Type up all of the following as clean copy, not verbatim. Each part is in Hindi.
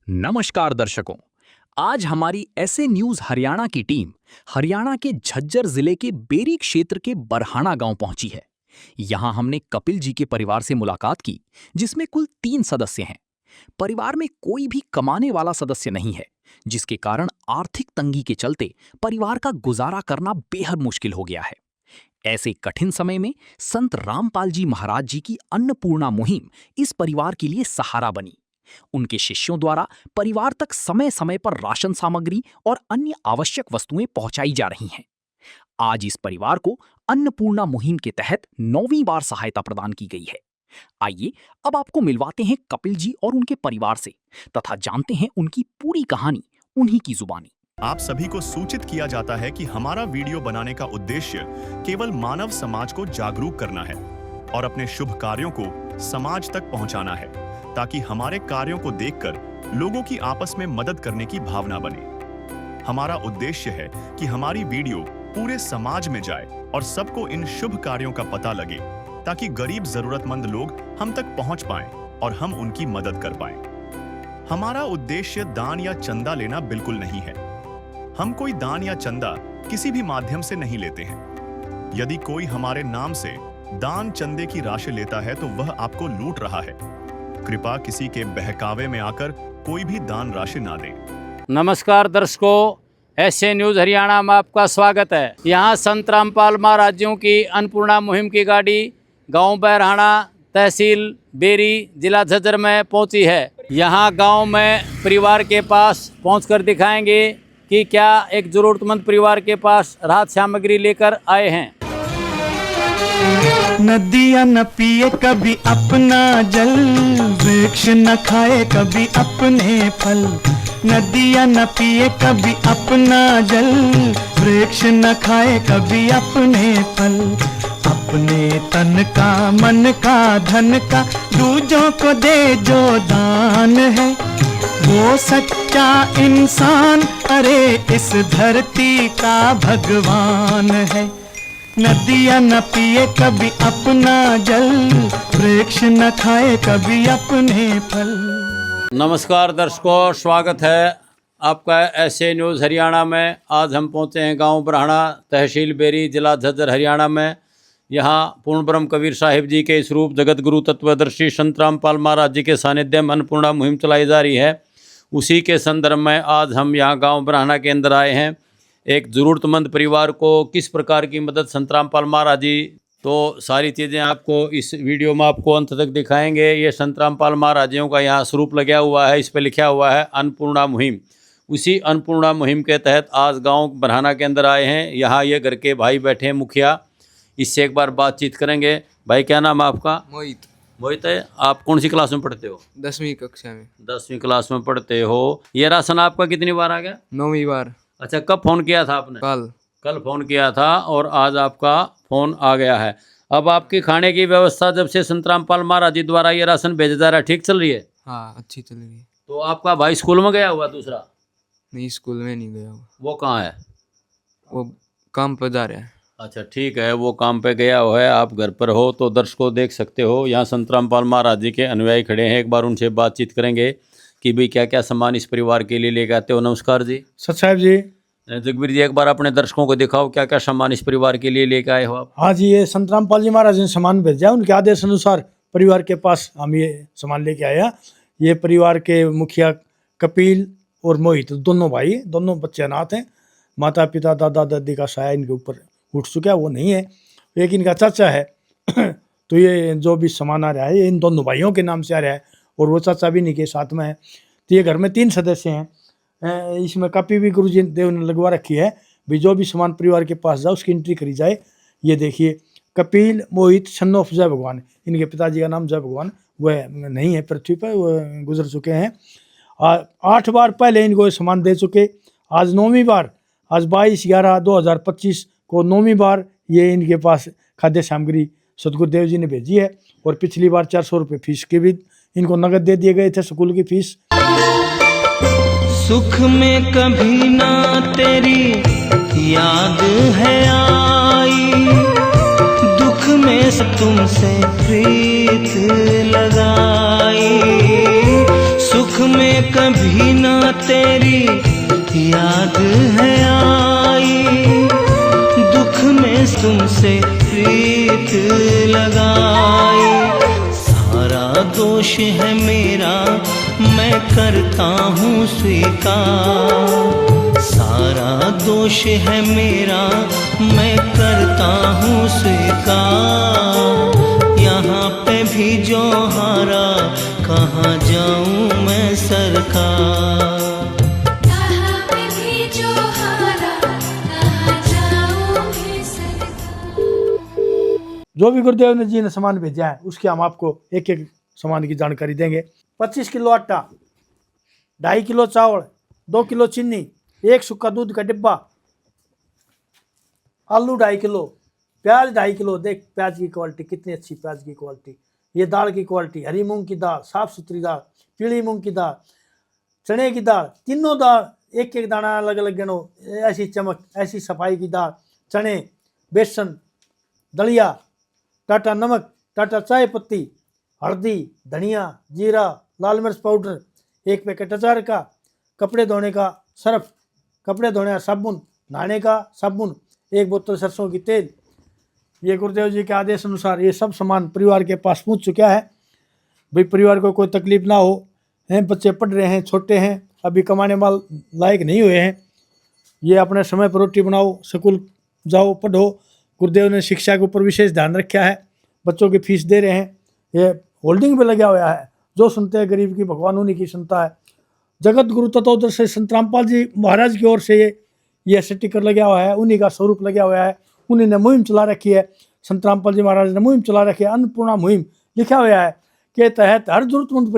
नमस्कार दर्शकों, आज हमारी ऐसे न्यूज हरियाणा की टीम हरियाणा के झज्जर जिले के बेरी क्षेत्र के बरहाना गांव पहुंची है। यहां हमने कपिल जी के परिवार से मुलाकात की, जिसमें कुल 3 सदस्य हैं। परिवार में कोई भी कमाने वाला सदस्य नहीं है, जिसके कारण आर्थिक तंगी के चलते परिवार का गुजारा करना बेहद मुश्किल हो गया है। ऐसे कठिन समय में संत रामपाल जी महाराज जी की अन्नपूर्णा मुहिम इस परिवार के लिए सहारा बनी। उनके शिष्यों द्वारा परिवार तक समय समय पर राशन सामग्री और अन्य आवश्यक वस्तुएं पहुंचाई जा रही हैं। आज इस परिवार को अन्नपूर्णा मुहिम के तहत 9वीं बार सहायता प्रदान की गई है। आइए अब आपको मिलवाते हैं कपिल जी और उनके परिवार से तथा जानते हैं उनकी पूरी कहानी उन्हीं की जुबानी। आप सभी को सूचित किया जाता है कि हमारा वीडियो बनाने का उद्देश्य केवल मानव समाज को जागरूक करना है और अपने शुभ कार्यों को समाज तक पहुंचाना है, ताकि हमारे कार्यों को देखकर लोगों की आपस में मदद करने की भावना बने। हमारा उद्देश्य है कि हमारी वीडियो पूरे समाज में जाए और सबको इन शुभ कार्यों का पता लगे, ताकि गरीब जरूरतमंद लोग हम तक पहुंच पाएं और हम उनकी मदद कर पाएं। हमारा उद्देश्य दान या चंदा लेना बिल्कुल नहीं है। हम कोई दान या चंदा किसी भी माध्यम से नहीं लेते हैं। यदि कोई हमारे नाम से दान चंदे की राशि लेता है तो वह आपको लूट रहा है। कृपया किसी के बहकावे में आकर कोई भी दान राशि ना दें। नमस्कार दर्शकों, ऐसे न्यूज़ हरियाणा में आपका स्वागत है। यहाँ संत रामपाल महाराज जी की अन्नपूर्णा मुहिम की गाड़ी गांव बरहाना, तहसील बेरी, जिला झज्जर में पहुंची है। यहाँ गांव में परिवार के पास पहुंचकर दिखाएंगे कि क्या एक जरूरतमंद परिवार के पास राहत सामग्री लेकर आए हैं। नदियाँ न पिए कभी अपना जल, वृक्ष न खाए कभी अपने फल। नदियाँ न पिए कभी अपना जल, वृक्ष न खाए कभी अपने फल। अपने तन का, मन का, धन का दूजों को दे जो दान है, वो सच्चा इंसान, अरे इस धरती का भगवान है। नदियाँ न पिए कभी अपना जल, वृक्ष न खाए कभी अपने फल। नमस्कार दर्शकों, स्वागत है आपका ऐसे न्यूज़ हरियाणा में। आज हम पहुंचे हैं गांव बरहाना, तहसील बेरी, जिला झज्जर, हरियाणा में। यहाँ पूर्ण ब्रह्म कबीर साहिब जी के इस रूप जगत गुरु तत्वदर्शी संत रामपाल महाराज जी के सानिध्य में अन्नपूर्णा मुहिम चलाई जा रही है। उसी के संदर्भ में आज हम यहाँ गाँव बरहाना के अंदर आए हैं। एक ज़रूरतमंद परिवार को किस प्रकार की मदद संत रामपाल महाराज जी, तो सारी चीज़ें आपको इस वीडियो में आपको अंत तक दिखाएंगे। ये संत रामपाल महाराज जी का यहाँ स्वरूप लगा हुआ है, इस पर लिखा हुआ है अन्नपूर्णा मुहिम। उसी अन्नपूर्णा मुहिम के तहत आज गांव बरहाना के अंदर आए हैं। यहाँ ये घर के भाई बैठे हैं, मुखिया, इससे एक बार बातचीत करेंगे। भाई क्या नाम है आपका? मोहित है। आप कौन सी क्लास में पढ़ते हो? 10वीं कक्षा में। 10वीं क्लास में पढ़ते हो। ये राशन आपका कितनी बार आ गया? 9वीं बार। अच्छा, कब फ़ोन किया था आपने? कल फ़ोन किया था और आज आपका फ़ोन आ गया है। अब आपकी खाने की व्यवस्था जब से संत रामपाल महाराज जी द्वारा ये राशन भेजा जा रहा है, ठीक चल रही है? हाँ, अच्छी चल रही है। तो आपका भाई स्कूल में गया हुआ? दूसरा नहीं, स्कूल में नहीं गया हुआ। वो कहाँ है? वो काम पर जा रहा है। अच्छा ठीक है, वो काम पे गया हुआ है, आप घर पर हो। तो दर्शकों देख सकते हो, यहाँ संत रामपाल महाराज जी के अनुयायी खड़े हैं। एक बार उनसे बातचीत करेंगे कि भाई क्या क्या सामान इस परिवार के लिए लेके आते हो। नमस्कार जी। सत साहब जी। जगबीर जी, एक बार अपने दर्शकों को दिखाओ क्या क्या सामान इस परिवार के लिए लेके आए हो आप। हाँ जी, ये संत रामपाल जी महाराज ने सामान भेजा, उनके आदेश अनुसार परिवार के पास हम ये सामान लेके आया। ये परिवार के मुखिया कपिल और मोहित, दोनों भाई, दोनों बच्चे अनाथ हैं। माता पिता, दादा दादी का साया इनके ऊपर उठ चुका है, वो नहीं है, एक इनका चाचा है। तो ये जो भी सामान आ रहा है ये इन दोनों भाइयों के नाम से आ रहा है और वो चाचा भी इनके साथ में है। तो ये घर में 3 सदस्य हैं। इसमें कापी भी गुरु जी देव ने लगवा रखी है, भी जो भी सामान परिवार के पास जाए उसकी एंट्री करी जाए। ये देखिए, कपिल, मोहित, सन ऑफ जय भगवान, इनके पिताजी का नाम जय भगवान, वह नहीं है पृथ्वी पर, वह गुजर चुके हैं। 8 बार पहले इनको ये सामान दे चुके। आज 9वीं बार, आज 22/11/2025 को 9वीं बार ये इनके पास खाद्य सामग्री सतगुरुदेव जी ने भेजी है। और पिछली बार 400 रुपये फीस के भी इनको नगद दे दिए गए थे, स्कूल की फीस। सुख में कभी ना तेरी याद है आई, दुख में तुमसे प्रीत लगाई, सुख में कभी ना तेरी याद है आई, दुख में तुमसे प्रीत लगाई। सारा दोष है मेरा मैं करता हूँ स्वीकार, सारा दोष है मेरा मैं करता हूँ स्वीकार। यहाँ पे भी जो हारा कहाँ जाऊँ मैं सरकार। जो भी गुरुदेव जी ने सामान भेजा है उसकी हम आपको एक एक सामान की जानकारी देंगे। 25 किलो आटा, 2.5 किलो चावल, 2 किलो चीनी, 1 सूखा दूध का डिब्बा, आलू 2.5 किलो, प्याज 2.5 किलो। देख प्याज की क्वालिटी कितनी अच्छी, प्याज की क्वालिटी। ये दाल की क्वालिटी, हरी मूंग की दाल, साफ सुथरी दाल, पीली मूंग की दाल, चने की दाल, तीनों दाल एक एक दाना अलग अलग गिनो, ऐसी चमक, ऐसी सफाई की दाल। चने, बेसन, दलिया, टाटा नमक, टाटा चाय पत्ती, हल्दी, धनिया, जीरा, लाल मिर्च पाउडर, 1 पैकेट अचार का, कपड़े धोने का सर्फ, कपड़े धोने का साबुन, नहाने का साबुन, 1 बोतल सरसों की तेल। ये गुरुदेव जी के आदेश अनुसार ये सब सामान परिवार के पास पहुंच चुका है। भाई परिवार को कोई तकलीफ ना हो, हैं बच्चे पढ़ रहे हैं, छोटे हैं, अभी कमाने वाल लायक नहीं हुए हैं। ये अपने समय पर रोटी बनाओ, स्कूल जाओ, पढ़ो। गुरुदेव ने शिक्षा के ऊपर विशेष ध्यान रखा है, बच्चों की फीस दे रहे हैं। ये होल्डिंग पे लगा हुआ है, जो सुनते हैं गरीब की भगवान उन्हीं की सुनता है। जगत गुरु तत्वदर्शी संत रामपाल जी महाराज की ओर से ये स्टिकर लगा हुआ है, उन्हीं का स्वरूप लगा हुआ है। उन्हीं ने मुहिम चला रखी है, संत रामपाल जी महाराज ने मुहिम चला रखी है, अन्नपूर्णा मुहिम लिखा हुआ है के तहत हर जरूरतमंद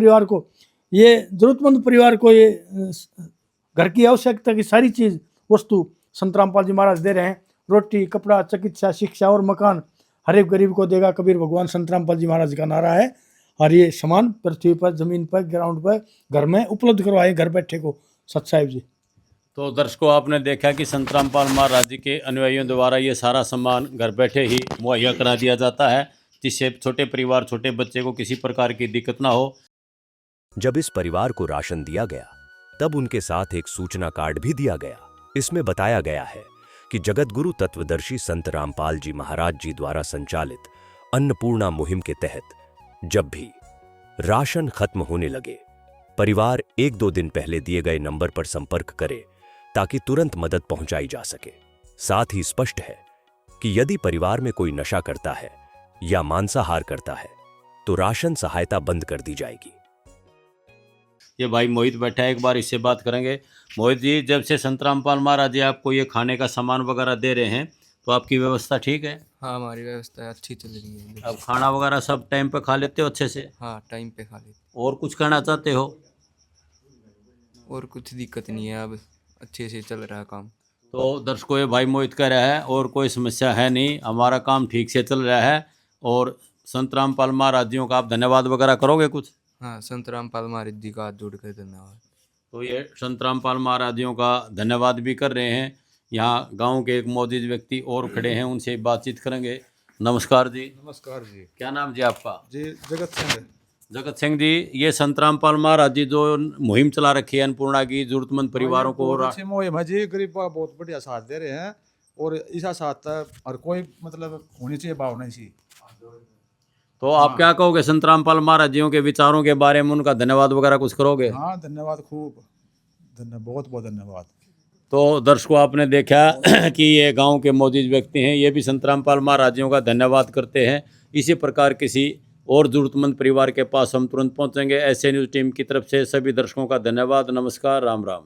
परिवार को ये घर की आवश्यकता की सारी चीज़ वस्तु संत रामपाल जी महाराज दे रहे हैं। रोटी, कपड़ा, चिकित्सा, शिक्षा और मकान हर एक गरीब को देगा कबीर भगवान संत रामपाल जी महाराज का नारा है। और ये सामान पृथ्वी पर, जमीन पर, ग्राउंड पर, घर में उपलब्ध करवाए घर बैठे को सत साहिब जी। तो दर्शकों आपने देखा कि संत रामपाल महाराज जी के अनुयायियों द्वारा ये सारा सामान घर बैठे ही मुहैया करा दिया जाता है, जिससे छोटे परिवार, छोटे बच्चे को किसी प्रकार की दिक्कत ना हो। जब इस परिवार को राशन दिया गया तब उनके साथ एक सूचना कार्ड भी दिया गया। इसमें बताया गया है कि जगत गुरु तत्वदर्शी संत रामपाल जी महाराज जी द्वारा संचालित अन्नपूर्णा मुहिम के तहत जब भी राशन खत्म होने लगे, परिवार 1-2 दिन पहले दिए गए नंबर पर संपर्क करे ताकि तुरंत मदद पहुंचाई जा सके। साथ ही स्पष्ट है कि यदि परिवार में कोई नशा करता है या मांसाहार करता है तो राशन सहायता बंद कर दी जाएगी। ये भाई मोहित बैठा है, एक बार इससे बात करेंगे। मोहित जी, जब से संत रामपाल महाराज जी आपको ये खाने का सामान वगैरह दे रहे हैं तो आपकी व्यवस्था ठीक है? हाँ, हमारी व्यवस्था अच्छी चल रही है। अब खाना वगैरह सब टाइम पे खा लेते हो अच्छे से? हाँ, टाइम पे खा लेते। और कुछ कहना चाहते हो? और कुछ दिक्कत नहीं है, अब अच्छे से चल रहा है काम। तो दर्शकों, ये भाई मोहित कह रहा है और कोई समस्या है नहीं, हमारा काम ठीक से चल रहा है। और संत रामपाल महाराज जी का आप धन्यवाद वगैरह करोगे कुछ? हाँ, संत रामपाल महाराज जी का हाथ जोड़कर धन्यवाद। तो ये संत रामपाल महाराज जी का धन्यवाद भी कर रहे हैं। यहाँ गांव के एक मौजूद व्यक्ति और खड़े हैं, उनसे बातचीत करेंगे। नमस्कार जी। नमस्कार जी। क्या नाम जी आपका? जी जगत सिंह। जगत सिंह जी, ये संत रामपाल महाराज जी जो मुहिम चला रखी है अन्नपूर्णा की, जरूरतमंद परिवारों को और अच्छी मुहिम है जी, गरीब का बहुत बढ़िया साथ दे रहे हैं और ऐसा साथ और कोई मतलब होनी चाहिए भावना इसी। तो आप क्या कहोगे संत रामपाल महाराज जी के विचारों के बारे में, उनका धन्यवाद वगैरह कुछ करोगे? हाँ, धन्यवाद, खूब धन्यवाद, बहुत बहुत धन्यवाद। तो दर्शकों, आपने देखा कि ये गांव के मौजूद व्यक्ति हैं, ये भी संत रामपाल महाराज जी का धन्यवाद करते हैं। इसी प्रकार किसी और जरूरतमंद परिवार के पास हम तुरंत पहुंचेंगे। ऐसे न्यूज़ टीम की तरफ से सभी दर्शकों का धन्यवाद। नमस्कार, राम राम।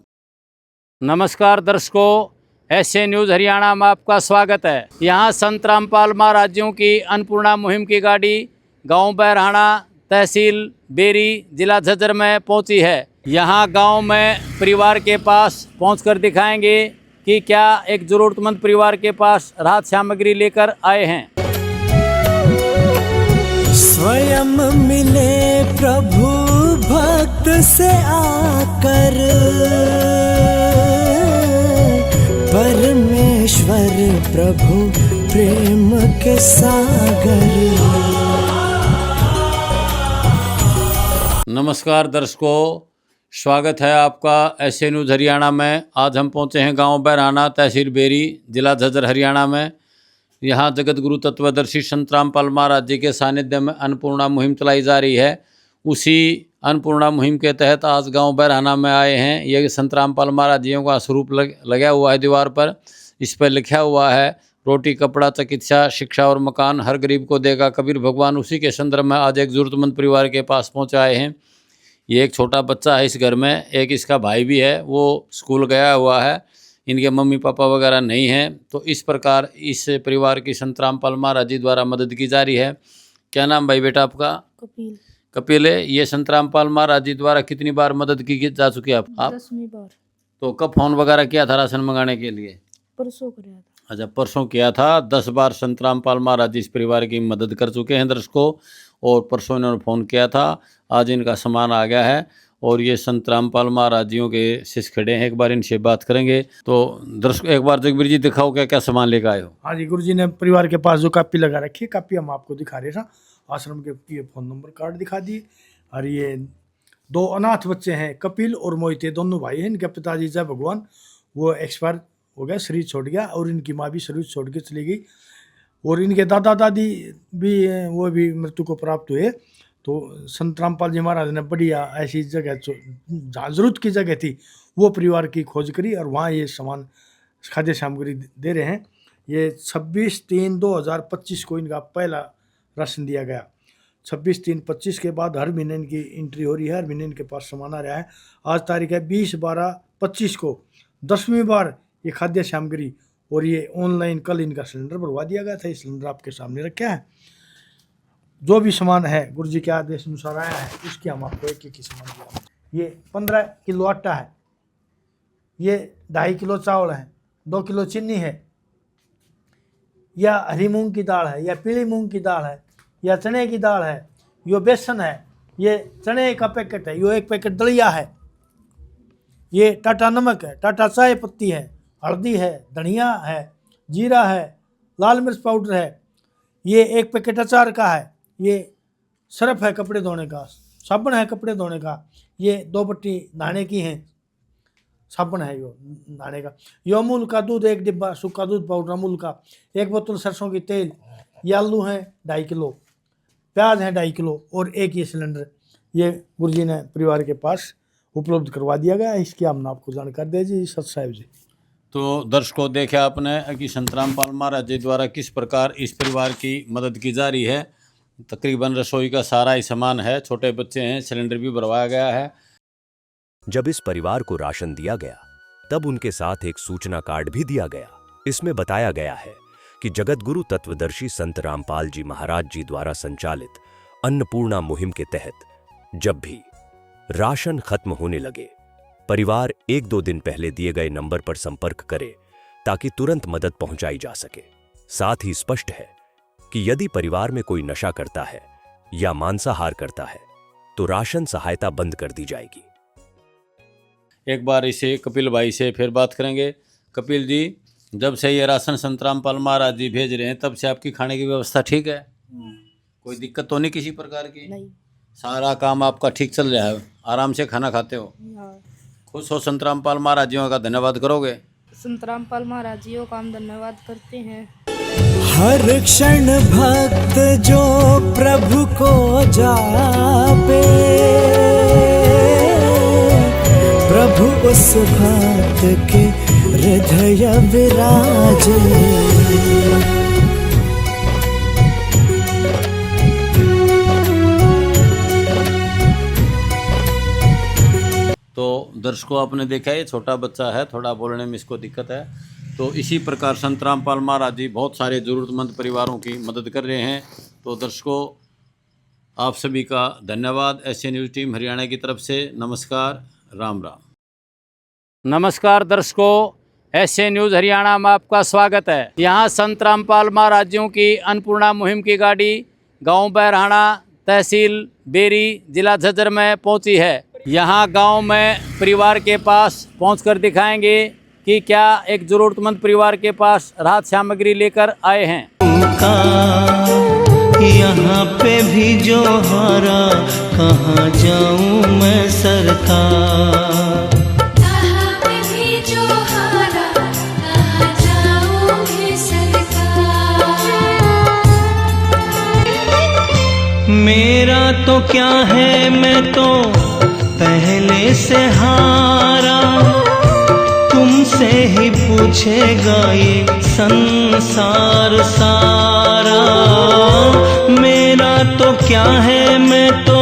नमस्कार दर्शकों, ऐसे न्यूज़ हरियाणा में आपका स्वागत है। यहाँ संत रामपाल महाराज जी की अन्नपूर्णा मुहिम की गाड़ी गांव बरहाना, तहसील बेरी, जिला झज्जर में पहुंची है। यहाँ गांव में परिवार के पास पहुंचकर दिखाएंगे कि क्या एक जरूरतमंद परिवार के पास राहत सामग्री लेकर आए हैं। स्वयं मिले प्रभु भक्त से आकर, परमेश्वर प्रभु प्रेम के सागर। नमस्कार दर्शकों, स्वागत है आपका एसए न्यूज़ हरियाणा में। आज हम पहुंचे हैं गांव बरहाना, तहसील बेरी, जिला झज्जर, हरियाणा में। यहां जगत गुरु तत्वदर्शी संत रामपाल महाराज जी के सानिध्य में अन्नपूर्णा मुहिम चलाई जा रही है। उसी अन्नपूर्णा मुहिम के तहत आज गांव बरहाना में आए हैं। ये संत रामपाल महाराज जी का स्वरूप लगा हुआ है दीवार पर। इस पर लिखा हुआ है, रोटी कपड़ा चिकित्सा शिक्षा और मकान हर गरीब को देगा कबीर भगवान। उसी के संदर्भ में आज एक जरूरतमंद परिवार के पास पहुँच आए हैं। ये एक छोटा बच्चा है इस घर में, एक इसका भाई भी है, वो स्कूल गया हुआ है, इनके मम्मी पापा वगैरह नहीं हैं। तो इस प्रकार इस परिवार की संत रामपाल महाराज जी द्वारा मदद की जा रही है। क्या नाम भाई बेटा आपका? कपिल। कपिल है। ये संत रामपाल महाराज जी द्वारा कितनी बार मदद की जा चुकी है आप? 10वीं बार। तो कब फोन वगैरह किया था राशन मंगाने के लिए? परसों कराया था। अच्छा, परसों किया था। 10 बार संत रामपाल महाराज जी इस परिवार की मदद कर चुके हैं दर्शकों। और परसों इन्होंने फ़ोन किया था, आज इनका सामान आ गया है। और ये संत रामपाल महाराज जियों के शिष्य खड़े हैं, एक बार इनसे बात करेंगे। तो दर्शक एक बार जगबीर जी दिखाओ क्या क्या सामान लेकर आए हो। हाँ जी, गुरुजी ने परिवार के पास जो कापी लगा रखी है, कापी हम आपको दिखा रहे था। आश्रम के ये फ़ोन नंबर कार्ड दिखा दिए। और ये 2 अनाथ बच्चे हैं, कपिल और मोहित, दोनों भाई हैं। इनके पिताजी जय भगवान वो एक्सपायर हो गया, शरीर छोड़ गया। और इनकी माँ भी शरीर छोड़ के चली गई। और इनके दादा दादी भी वो भी मृत्यु को प्राप्त हुए। तो संत रामपाल जी महाराज ने बढ़िया ऐसी जगह जहाँ जरूरत की जगह थी वो परिवार की खोज करी और वहाँ ये सामान खाद्य सामग्री दे रहे हैं। ये 26/3/2025 को इनका पहला राशन दिया गया। 26/3/25 के बाद हर महीने इनकी एंट्री हो रही है, हर महीने इनके पास सामान आ रहा है। आज तारीख है 20/12/25 को 10वीं बार ये खाद्य सामग्री और ये ऑनलाइन कल इनका सिलेंडर भरवा दिया गया था। ये सिलेंडर आपके सामने रखा है। जो भी सामान है गुरुजी के आदेश अनुसार आया है, उसकी हम आपको एक एक सामान दिया। ये 15 किलो आटा है, ये 2.5 किलो चावल है, 2 किलो चीनी है, या हरी मूंग की दाल है, या पीली मूंग की दाल है, या चने की दाल है, यो बेसन है, ये चने का पैकेट है, यो 1 पैकेट दलिया है, ये टाटा नमक है, टाटा चाय पत्ती है, हल्दी है, धनिया है, जीरा है, लाल मिर्च पाउडर है, ये 1 पैकेट अचार का है, ये सर्फ है कपड़े धोने का, साबुन है कपड़े धोने का, ये 2 पट्टी नहाने की है, साबुन है यो नहाने का, यो अमूल का दूध 1 डिब्बा, सूखा दूध पाउडर अमूल का, 1 बोतल सरसों की तेल, ये आलू है 2.5 किलो, प्याज है 2.5 किलो और एक ये सिलेंडर ये गुरुजी ने परिवार के पास उपलब्ध करवा दिया गया। इसकी हमने आपको जानकारी दे जी सत साहिब जी। तो दर्शकों देखे आपने कि संत रामपाल महाराज जी द्वारा किस प्रकार इस परिवार की मदद की जा रही है। तकरीबन रसोई का सारा ही सामान है, छोटे बच्चे हैं, सिलेंडर भी भरवाया गया है। जब इस परिवार को राशन दिया गया तब उनके साथ एक सूचना कार्ड भी दिया गया। इसमें बताया गया है कि जगत गुरु तत्वदर्शी संत रामपाल जी महाराज जी द्वारा संचालित अन्नपूर्णा मुहिम के तहत जब भी राशन खत्म होने लगे, परिवार 1-2 दिन पहले दिए गए नंबर पर संपर्क करे ताकि तुरंत मदद पहुंचाई जा सके। साथ ही स्पष्ट है कि यदि परिवार में कोई नशा करता है या मांसाहार करता है तो राशन सहायता बंद कर दी जाएगी। एक बार इसे कपिल भाई से फिर बात करेंगे। कपिल जी, जब से ये राशन संत रामपाल महाराज जी भेज रहे हैं तब से आपकी खाने की व्यवस्था ठीक है? कोई दिक्कत तो नहीं किसी प्रकार की? नहीं। सारा काम आपका ठीक चल रहा है, आराम से खाना खाते हो? हाँ। खुश हो संत रामपाल महाराज जी का धन्यवाद करोगे? संत रामपाल महाराज जी का हम धन्यवाद करते हैं। हर क्षण भक्त जो प्रभु को जापे, प्रभु उस भक्त के हृदय विराजे। तो दर्शकों आपने देखा ये छोटा बच्चा है, थोड़ा बोलने में इसको दिक्कत है। तो इसी प्रकार संत रामपाल महाराज जी बहुत सारे ज़रूरतमंद परिवारों की मदद कर रहे हैं। तो दर्शकों आप सभी का धन्यवाद। एसए न्यूज़ टीम हरियाणा की तरफ से नमस्कार, राम राम। नमस्कार दर्शकों, एसए न्यूज़ हरियाणा में आपका स्वागत है। यहाँ संत रामपाल महाराज जी की अन्नपूर्णा मुहिम की गाड़ी गांव बरहाना, तहसील बेरी, जिला झज्जर में पहुंची है। यहाँ गांव में परिवार के पास पहुंचकर दिखाएंगे कि क्या एक जरूरतमंद परिवार के पास राहत सामग्री लेकर आए हैं। का यहाँ पे भी जो हारा, कहाँ जाऊँ मैं सरकार। यहाँ पे भी जो हारा, कहाँ जाऊँ मैं सरकार। मेरा तो क्या है, मैं तो पहले से हारा, तुमसे ही पूछेगा ये संसार सारा। मेरा तो क्या है, मैं तो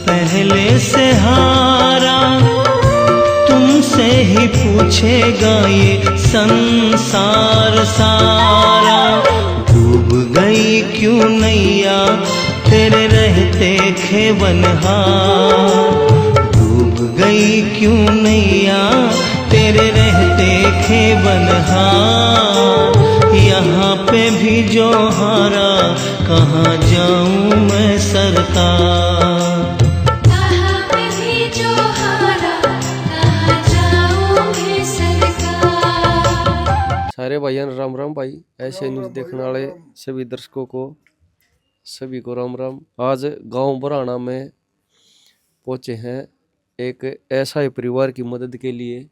पहले से हारा, तुमसे ही पूछेगा ये संसार सारा। डूब गई क्यों नैया तेरे रहते खेवनहार, डूब गई क्यों नैया तेरे रहते खेवनहार। यहाँ पे भी जो हारा, कहाँ जाऊँ मैं सरकार। यहाँ पे भी जो हारा, कहाँ जाऊँ मैं सरकार। सारे भाइयों राम राम भाई। ऐसे न्यूज़ देखने वाले सभी दर्शकों को, सभी को राम राम। आज गांव बराना में पहुंचे हैं एक ऐसा ही परिवार की मदद के लिए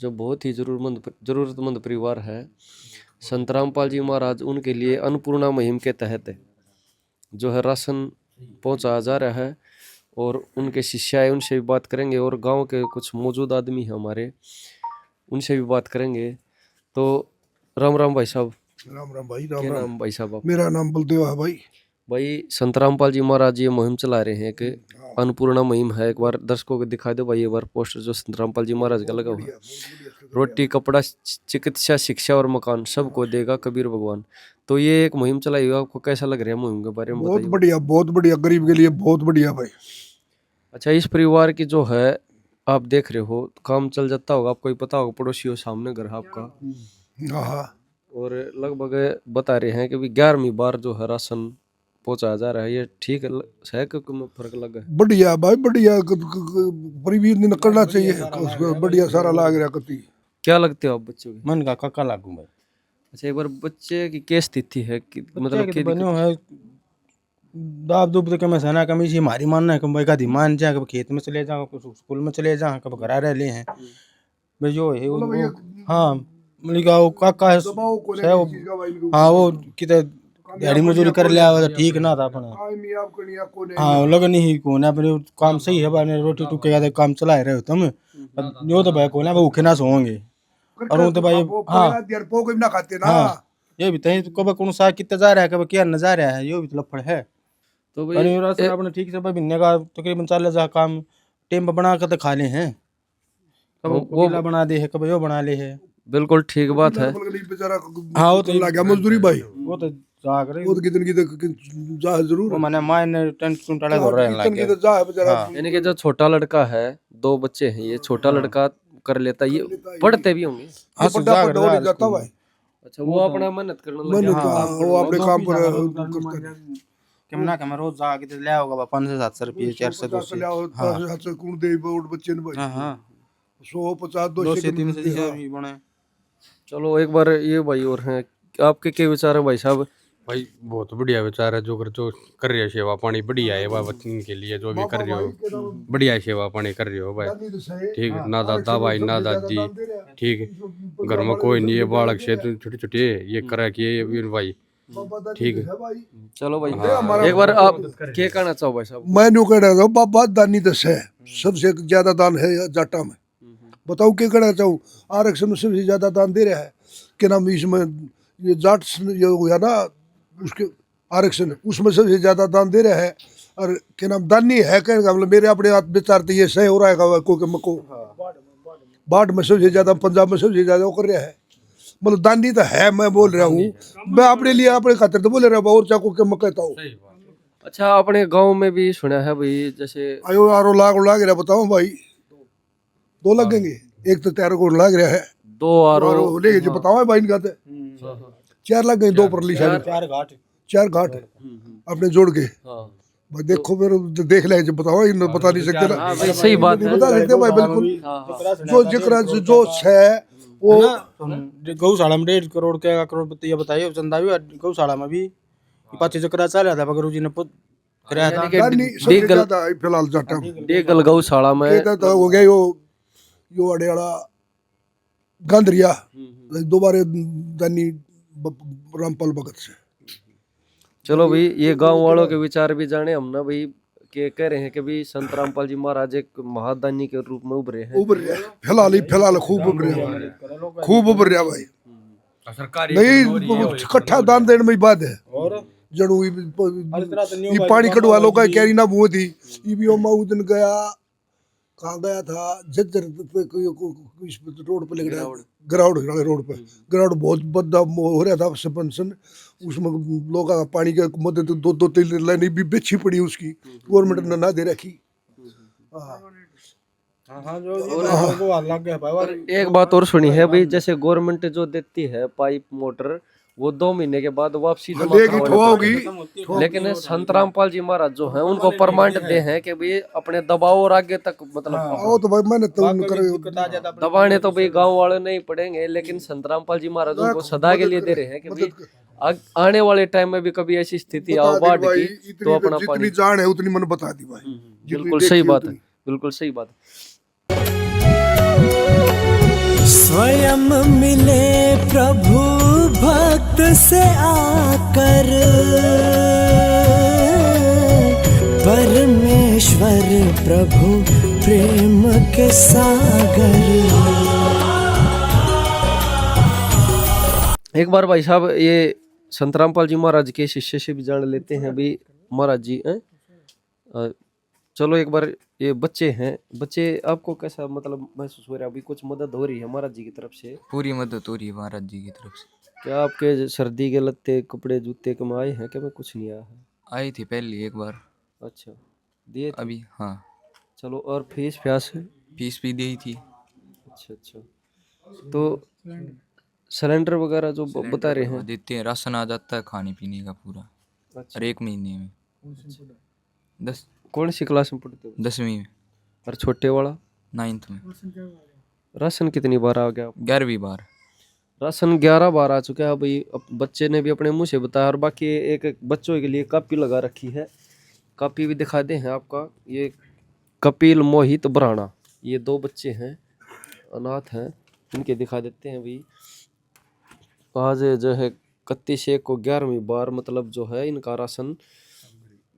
जो बहुत ही ज़रूरतमंद परिवार है। संत रामपाल जी महाराज उनके लिए अन्नपूर्णा मुहिम के तहत जो है राशन पहुंचाया जा रहा है, और उनके शिष्य आए, उनसे भी बात करेंगे, और गांव के कुछ मौजूद आदमी हैं हमारे, उनसे भी बात करेंगे। तो राम राम भाई साहब। राम राम भाई। राम क्या राम। नाम भाई साहब आप? मेरा नाम बलदेव है भाई। भाई संत रामपाल जी महाराज ये मुहिम चला रहे हैं कि अन्नपूर्णा मुहिम है। एक बार दर्शकों को दिखा दो भाई, एक बार पोस्टर जो संत रामपाल जी महाराज का लगा हुआ है। रोटी कपड़ा चिकित्सा शिक्षा और मकान सबको देगा कबीर भगवान। तो ये एक मुहिम चलाई हुई, आपको कैसा लग रहा है मुहिम के बारे में? बहुत बढ़िया, बहुत बढ़िया, गरीब के लिए बहुत बढ़िया भाई। अच्छा, इस परिवार की जो है आप देख रहे हो, काम चल जाता होगा, आपको ही पता होगा, पड़ोसी हो, सामने घर है आपका, और लगभग बता रहे हैं कि 11वीं बार जो है राशन पहुंचाया जा रहा है। ये ठीक है कि फर्क लगा है? बढ़िया भाई, बढ़िया। परिवीर ने करना चाहिए, बढ़िया सारा लाग रहा कति। क्या लगते हो आप बच्चों के? मन का काका लागू भाई। अच्छा, एक बार बच्चे की क्या स्थिति है कि मतलब कि बनो है दाब दूब के मसाना कमी से हमारी मानना है कि भाई का मान जाए, कब खेत में चले जाओ, कब स्कूल में चले जाओ, कब घर आ रहे हैं भाई जो है हाँ मतलब काका है। हाँ वो कितने दिहाड़ी मजदूरी कर लिया तो ठीक ना था अपना। हाँ लगन ही कोने अपने काम सही है भाई, रोटी टुके का काम चला रहे हो तुम, यो तो भाई कोने भूखे ना सोओगे, और वो तो भाई हाँ ये भी तही कब कौन सा कितना जा रहा है, कब क्या न जा रहा है, ये भी लफड़ है। तो भाई अपने ठीक से भाई भिन्ने का तकरीबन 40 काम टेम पर बना कर तो खा ले हैं, कब वो बना दे है, कब यो बना ले है। बिल्कुल ठीक बात है। हाँ वो तो लगा मजदूरी भाई, वो तो जा करे, वो तो कितन की जा जरूर, मैंने मायने टेंट टुंटाले धर रहे हैं। यानी कि जो छोटा लड़का है, 2 बच्चे हैं, ये छोटा लड़का कर लेता, ये पढ़ते भी होंगे। अच्छा, वो अपना मेहनत करने लगा, वो अपने काम पर कितना कम रोज जाके तो ले होगा 500-700 रुपये, 400-200 कौन दे बच्चे ने भाई। हाँ 150-200 बने। चलो एक बार ये भाई और हैं, आपके क्या विचार है भाई साहब? भाई बहुत बढ़िया विचार है, जो कर रहे हो सेवा पानी बढ़िया है भाई, बच्चों के लिए जो भी कर रहे हो बढ़िया सेवा पानी कर रहे हो भाई। ठीक है ना दादा भाई ना दादी, ठीक है घर में कोई नहीं है, बालक से छोटे छोटे ये करा कि भाई ठीक है। चलो भाई एक बार आप क्या कहना चाहो भाई साहब? मैं न्यू कह रहा हूँ बाबा दानी दस है, सबसे ज्यादा दान है जाटा में। बताओ क्या कहना चाहूँ, आरक्षण में सबसे ज्यादा दान दे रहा है, क्या नाम इसमें ये जाट ये हुआ ना उसके आरक्षण, उसमें सबसे ज्यादा दान दे रहा है। और क्या नाम दानी है कहने का मतलब मेरे अपने हाथ विचार तो ये सही हो रहा है को बाट में सबसे ज्यादा, पंजाब में सबसे ज्यादा वो कर रहा है, मतलब दानी तो है। मैं बोल रहा हूँ, मैं अपने लिए अपने खातिर तो बोल रहा हूँ, और चाको के मैं कहता हूँ। अच्छा, अपने गांव में भी सुना है भाई, जैसे आयो आरो लाग रहा, बताओ भाई 2 लगेंगे, एक तो 13 को लाग रहा है, 2 आरो ले जो बताओ भाई इनका 4 लग गए, 2 परली 4 घाट अपने जोड़ के। भाई देखो फिर देख ले जो बताओ, इन बता नहीं सकते ना। सही बात है, बता सकते भाई बिल्कुल। जो जिक्र जो है वो गौशाला में 1.5 करोड़ के करोड़पति ये बताइए चंदा भी गौशाला में भी 5 चक्रा चल रहा था गुरु जी ने कराया था। दानी सबसे ज्यादा है फिलहाल जाटा में। डेगल गौशाला में कहता था हो गया यो अड़ेड़ा गांधरिया दोबारा दानी रामपाल भगत से। चलो भाई ये गांव वालों के विचार भी जाने हम ना भाई के कह रहे हैं कि भाई संत रामपाल जी महाराज एक महादानी के रूप में उभरे हैं। फिलहाल खूब उभर रहा भाई। नहीं इकट्ठा दान देने में बात है जड़ू ये पानी कटवा लो का कैरी ना मुँह थी ये भी उस दिन गया कहाँ गया था झज्जर रोड पे लग रहा ग्राउंड वाले रोड पे ग्राउंड बहुत बड़ा हो रहा था सरपंच उसमें लोग पानी के मदद 2-3 लाइन भी बेची पड़ी उसकी गवर्नमेंट ने ना दे रखी। एक बात और सुनी है भाई जैसे गवर्नमेंट जो देती है पाइप मोटर वो 2 महीने के बाद वापसी जमा होगी, लेकिन संत रामपाल जी महाराज जो है उनको परमानेंट दे हैं कि भाई अपने दबाव और आगे तक मतलब तो भाई मैंने तो दबाने तो भाई गांव वाले नहीं पड़ेंगे, लेकिन संत रामपाल जी महाराज उनको सदा के लिए दे रहे हैं कि भाई आने वाले टाइम में भी कभी ऐसी स्थिति आओ बाढ़ की तो अपना पानी जान है उतनी मैंने बता दी भाई। बिल्कुल सही बात है, बिल्कुल सही बात है। स्वयं मिले प्रभु भक्त से आकर परमेश्वर प्रभु प्रेम के सागर। एक बार भाई साहब ये संत रामपाल जी महाराज के शिष्य से भी जान लेते हैं भाई महाराज जी चलो एक बार ये बच्चे हैं, बच्चे आपको कैसा मतलब महसूस हो रहा है? अभी कुछ मदद हो रही है महाराज जी की तरफ से? पूरी मदद हो रही है महाराज जी की तरफ से। क्या आपके सर्दी के लत्ते कपड़े जूते कम आए हैं? क्या मैं कुछ नहीं आया है? आई थी पहले एक बार। अच्छा दिए अभी हाँ। चलो और फीस भी दी थी। अच्छा तो सिलेंडर वगैरह जो बता रहे हैं देते हैं, राशन आ जाता है खाने पीने का पूरा। अच्छा। और 1 महीने में 10। कौन सी क्लास में पढ़ते हो? 10वीं में। और छोटे वाला? 9th में। राशन कितनी बार आ गया? 11वीं बार। राशन 11 बार आ चुका है भाई। अब बच्चे ने भी अपने मुंह से बताया। और बाकी एक बच्चों के लिए कापी लगा रखी है, कापी भी दिखा दे हैं आपका। ये कपिल मोहित ब्राह्मणा, ये 2 बच्चे हैं, अनाथ हैं, इनके दिखा देते हैं भाई। आज जो है 31 को 11वीं बार मतलब जो है इनका राशन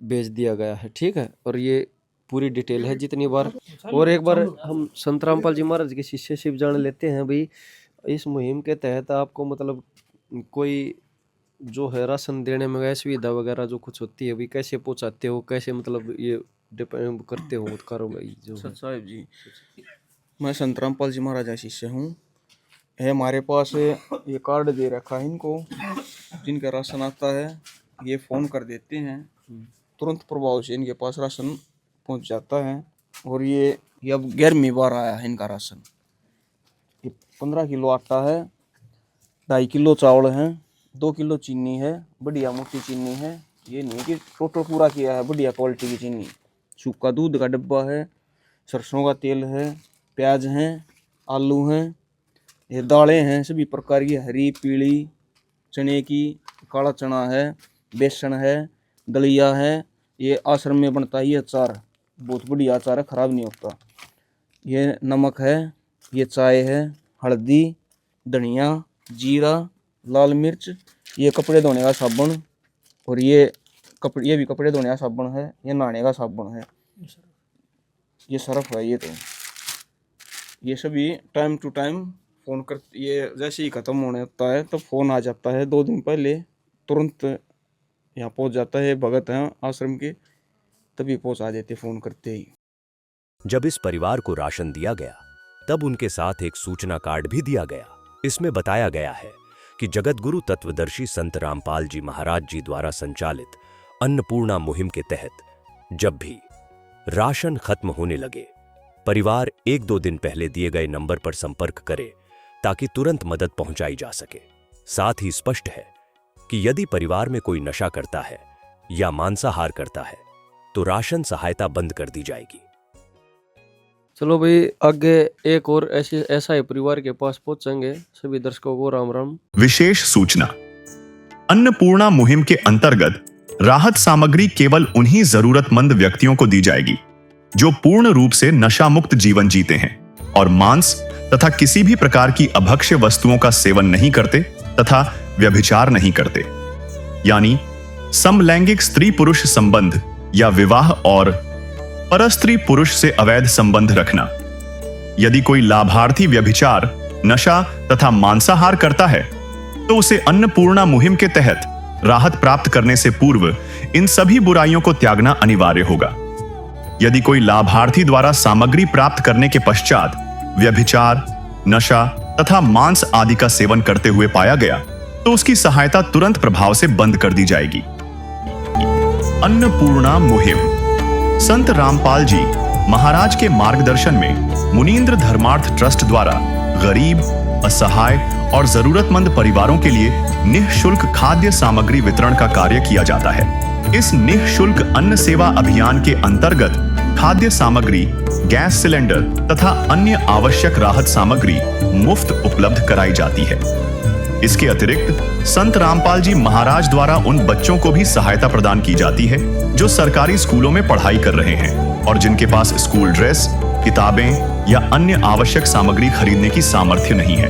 भेज दिया गया है, ठीक है। और ये पूरी डिटेल है जितनी बार। और एक बार हम संत रामपाल जी महाराज के शिष्य से भी जान लेते हैं भाई इस मुहिम के तहत आपको मतलब कोई जो है राशन देने में सुविधा वगैरह जो कुछ होती है भाई कैसे पहुंचाते हो, कैसे मतलब ये डिपेंड करते हो कार्रवाई जो सर साहब जी? मैं संत रामपाल जी महाराज का शिष्य हूँ। है हमारे पास ये कार्ड दे रखा है इनको, जिनका राशन आता है ये फ़ोन कर देते हैं, तुरंत प्रभाव से इनके पास राशन पहुंच जाता है। और ये अब 11वीं बार आया है इनका राशन। ये 15 किलो आटा है, 2.5 किलो चावल है, 2 किलो चीनी है, बढ़िया मोटी चीनी है। ये नहीं कि टोटल पूरा किया है, बढ़िया क्वालिटी की चीनी। सूखा दूध का डब्बा है, सरसों का तेल है, प्याज हैं, आलू हैं, ये दालें हैं सभी प्रकार की, हरी पीली, चने की, काला चना है, बेसन है, दलिया है। ये आश्रम में बनता है ये अचार, बहुत बढ़िया अचार है, ख़राब नहीं होता। ये नमक है, ये चाय है, हल्दी, धनिया, जीरा, लाल मिर्च, ये कपड़े धोने का साबुन, और ये भी कपड़े धोने का साबुन है, ये नहाने का साबुन है, ये सर्फ है। ये सभी टाइम टू टाइम फ़ोन कर, ये जैसे ही ख़त्म होने होता है तो फ़ोन आ जाता है 2 दिन पहले, तुरंत यहाँ पहुँच जाता है। भगत हैं आश्रम के, तभी पहुँचा देते फ़ोन करते ही। जब इस परिवार को राशन दिया गया तब उनके साथ एक सूचना कार्ड भी दिया गया। इसमें बताया गया है कि जगतगुरु तत्वदर्शी संत रामपाल जी महाराज जी द्वारा संचालित अन्नपूर्णा मुहिम के तहत जब भी राशन खत्म होने लगे, परिवार 1-2 दिन पहले दिए गए नंबर पर संपर्क करे ताकि तुरंत मदद पहुंचाई जा सके। साथ ही स्पष्ट है कि यदि परिवार में कोई नशा करता है या मांसाहार करता है तो राशन सहायता बंद कर दी जाएगी। चलो भाई आगे एक और ऐसा ही परिवार के पास पहुंचेंगे। सभी दर्शकों को राम राम। विशेष सूचना, अन्नपूर्णा मुहिम के अंतर्गत राहत सामग्री केवल उन्हीं जरूरतमंद व्यक्तियों को दी जाएगी जो पूर्ण रूप से नशा मुक्त जीवन जीते हैं और मांस तथा किसी भी प्रकार की अभक्ष्य वस्तुओं का सेवन नहीं करते तथा व्यभिचार नहीं करते, यानी समलैंगिक स्त्री पुरुष संबंध या विवाह और परस्त्री पुरुष से अवैध संबंध रखना। यदि कोई लाभार्थी व्यभिचार, नशा तथा मांसाहार करता है तो उसे अन्नपूर्णा मुहिम के तहत राहत प्राप्त करने से पूर्व इन सभी बुराइयों को त्यागना अनिवार्य होगा। यदि कोई लाभार्थी द्वारा सामग्री प्राप्त करने के पश्चात व्यभिचार, नशा तथा मांस आदि का सेवन करते हुए पाया गया तो उसकी सहायता तुरंत प्रभाव से बंद कर दी जाएगी। अन्नपूर्णा मुहिम संत रामपाल जी महाराज के मार्गदर्शन में मुनींद्र धर्मार्थ ट्रस्ट द्वारा गरीब, असहाय और जरूरतमंद परिवारों के लिए निःशुल्क खाद्य सामग्री वितरण का कार्य किया जाता है। इस निःशुल्क अन्न सेवा अभियान के अंतर्गत खाद्य सामग्री, गैस सिलेंडर तथा अन्य आवश्यक राहत सामग्री मुफ्त उपलब्ध कराई जाती है। इसके अतिरिक्त संत रामपाल जी महाराज द्वारा उन बच्चों को भी सहायता प्रदान की जाती है जो सरकारी स्कूलों में पढ़ाई कर रहे हैं और जिनके पास स्कूल ड्रेस, किताबें या अन्य आवश्यक सामग्री खरीदने की सामर्थ्य नहीं है।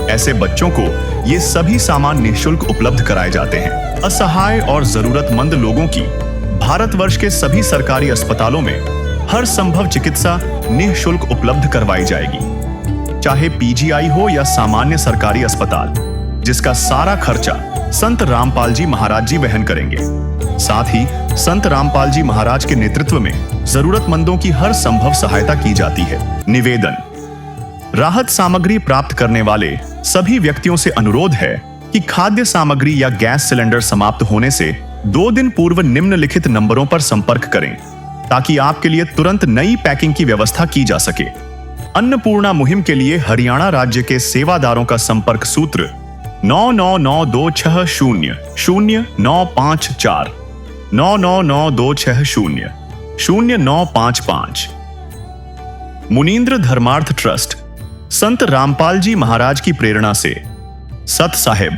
ऐसे बच्चों को ये सभी सामान निःशुल्क उपलब्ध कराए जाते हैं। असहाय और जरूरतमंद लोगों की भारतवर्ष के सभी सरकारी अस्पतालों में हर संभव चिकित्सा निःशुल्क उपलब्ध करवाई जाएगी, चाहे पीजीआई हो या सामान्य सरकारी अस्पताल, जिसका सारा खर्चा संत रामपाल जी महाराज जी वहन करेंगे। साथ ही संत रामपाल जी महाराज के नेतृत्व में जरूरतमंदों की हर संभव सहायता की जाती है। निवेदन, राहत सामग्री प्राप्त करने वाले सभी व्यक्तियों से अनुरोध है कि खाद्य सामग्री या गैस सिलेंडर समाप्त होने से 2 दिन पूर्व निम्नलिखित नंबरों पर संपर्क करें ताकि आपके लिए तुरंत नई पैकिंग की व्यवस्था की जा सके। अन्नपूर्णा मुहिम के लिए हरियाणा राज्य के सेवादारों का संपर्क सूत्र 9992600954 9992600955। मुनींद्र धर्मार्थ ट्रस्ट संत रामपाल जी महाराज की प्रेरणा से सत साहिब